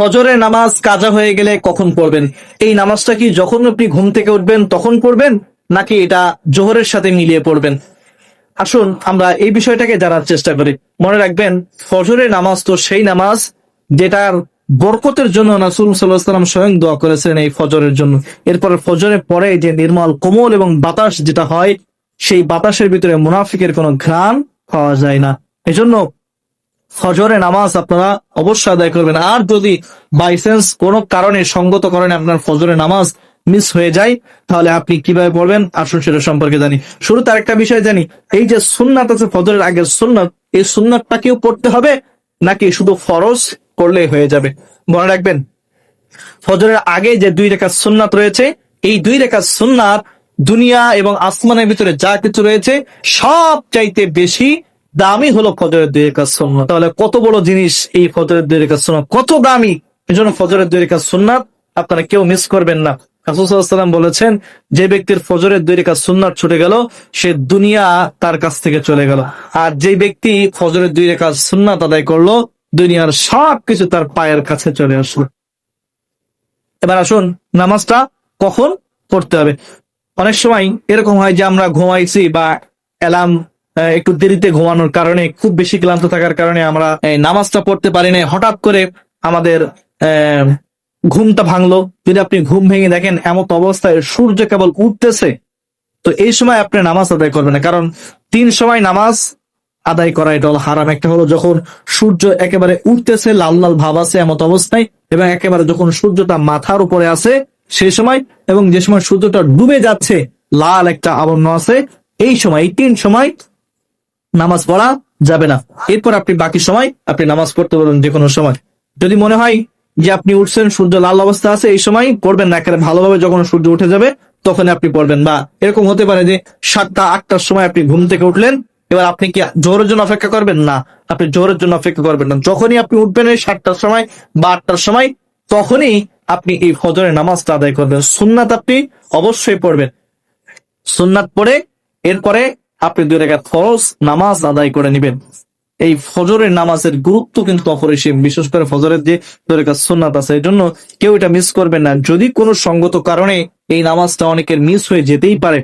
ফজরের নামাজ কাজা হয়ে গেলে কখন পড়বেন? এই নামাজটা কি যখন আপনি ঘুম থেকে উঠবেন তখন পড়বেন, নাকি এটা জোহরের সাথে মিলিয়ে পড়বেন? আসুন আমরা এই বিষয়টাকে জানার চেষ্টা করি। মনে রাখবেন, ফজরের নামাজ তো সেই নামাজ যেটার বরকতের জন্য রাসূল সাল্লাল্লাহু আলাইহি ওয়াসাল্লাম স্বয়ং দোয়া করেছেন এই ফজরের জন্য। এরপরে ফজরের পরে যে নির্মল কোমল এবং বাতাস যেটা হয়, সেই বাতাসের ভিতরে মুনাফিকের কোনো ঘ্রাণ পাওয়া যায় না। এজন্য ফজরের নামাজ আপনারা অবশ্যই আদায় করবেন। আর যদি বাই চান্স কোনো কারণে, সঙ্গত কারণে আপনার ফজরের নামাজ মিস হয়ে যায়, তাহলে আপনি কিভাবে পড়বেন আসুন সেটা সম্পর্কে জানি। শুরুতে আরেকটা বিষয় জানি, এই যে সুন্নাত আছে ফজরের আগের সুন্নাত, এই সুন্নাতটাকেও পড়তে হবে নাকি শুধু ফরজ করলেই হয়ে যাবে? মনে রাখবেন, ফজরের আগে যে 2 রাকাত সুন্নাত রয়েছে, এই 2 রাকাত সুন্নাত দুনিয়া এবং আসমানের ভিতরে যা কিছু রয়েছে সব চাইতে বেশি দামি হলো ফজরের 2 রাকাত সুন্নাত। তাহলে কত বড় জিনিস এই ফজরের 2 রাকাত সুন্নাত, কত দামি! এজন্য ফজরের 2 রাকাত সুন্নাত আপনারা কেউ মিস করবেন না। রাসূল সাল্লাল্লাহু আলাইহি ওয়াসাল্লাম বলেছেন, যে ব্যক্তির ফজরের 2 রাকাত সুন্নাত ছুটে গেল, সে দুনিয়া তার কাছ থেকে চলে গেল। আর যে ব্যক্তি ফজরের 2 রাকাত সুন্নাত আদায় করলো, দুনিয়ার সবকিছু তার পায়ের কাছে চলে আসলো। এবার আসুন নামাজটা কখন পড়তে হবে। অনেক সময় এরকম হয় যে আমরা ঘুমাইছি বা অ্যালার্ম একটু দেরিতে ঘুমানোর কারণে, খুব বেশি ক্লান্ত থাকার কারণে আমরা নামাজটা পড়তে পারি না। হঠাৎ করে আমাদের ঘুমটা ভাঙলো। যদি আপনি ঘুম ভেঙে দেখেন এমত অবস্থায় সূর্য কেবল উঠতেছে, তো এই সময় আপনি নামাজ আদায় করবেন না। কারণ 3 সময় নামাজ আদায় করা এটা হলো হারাম। একটা হলো যখন সূর্য একেবারে উঠতেছে, লাল লাল ভাব আছে এমত অবস্থায়, এবং একেবারে যখন সূর্যটা মাথার উপরে আছে সেই সময়, এবং যে সময় সূর্যটা ডুবে যাচ্ছে লাল একটা আবরণ আছে, এই সময়, এই 3 সময় নামাজ পড়া যাবে না। এরপর আপনি বাকি সময় আপনি নামাজ পড়তে পারবেন যে কোনো সময়। যদি মনে হয় যে আপনি উঠছেন সূর্য লাল অবস্থা আছে, এই সময় পড়বেন না, একেবারে ভালোভাবে যখন সূর্য উঠে যাবে তখন আপনি পড়বেন। বা এরকম হতে পারে যে 7টা 8টার সময় আপনি ঘুম থেকে উঠলেন, এবার আপনি কি জোহরের জন্য অপেক্ষা করবেন? না, আপনি জোহরের জন্য অপেক্ষা করবেন না। যখনই আপনি উঠবেন এই 7টার সময় বা 8টার সময়, তখনই আপনি এই ফজরের নামাজটা আদায় করবেন। সুন্নাত আপনি অবশ্যই পড়বেন। সুন্নাত পড়ে এরপরে আপনি 2 রাকাত ফরজ নামাজ আদায় করে নেবেন। এই ফজরের নামাজের গুরুত্ব কিন্তু অপরিসীম, বিশেষ করে ফজরের যে 2 রাকাত সুন্নাত আছে, এর জন্য কেউ এটা মিস করবেন না। যদি কোনো সঙ্গত কারণে এই নামাজটা অনেকের মিস হয়ে যেতেই পারে,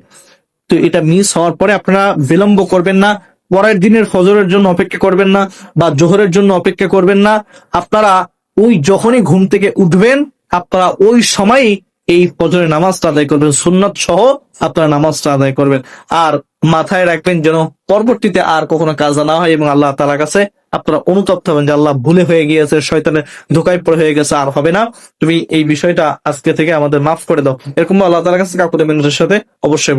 তো এটা মিস হওয়ার পরে আপনারা বিলম্ব করবেন না, পরের দিনের ফজরের জন্য অপেক্ষা করবেন না বা জোহরের জন্য অপেক্ষা করবেন না। আপনারা ওই যখনই ঘুম থেকে উঠবেন, আপনারা ওই সময়ই এই ফজরের নামাজটা আদায় করবেন, সুন্নাত সহ আপনারা নামাজটা আদায় করবেন। আর মাথায় রাখবেন যেন পরবর্তীতে আর কখনো কাজা না হয়, এবং আল্লাহ তাআলার কাছে আপনারা অনুতপ্ত হবেন যে আল্লাহ ভুলে হয়ে গিয়েছে, শয়তানের ধোঁকায় পড়ে হয়ে গেছে, আর হবে না, তুমি এই বিষয়টা আজকে থেকে আমাদের মাফ করে দাও। এরকম আল্লাহ তাআলার কাছে কাকুদের সাথে অবশ্যই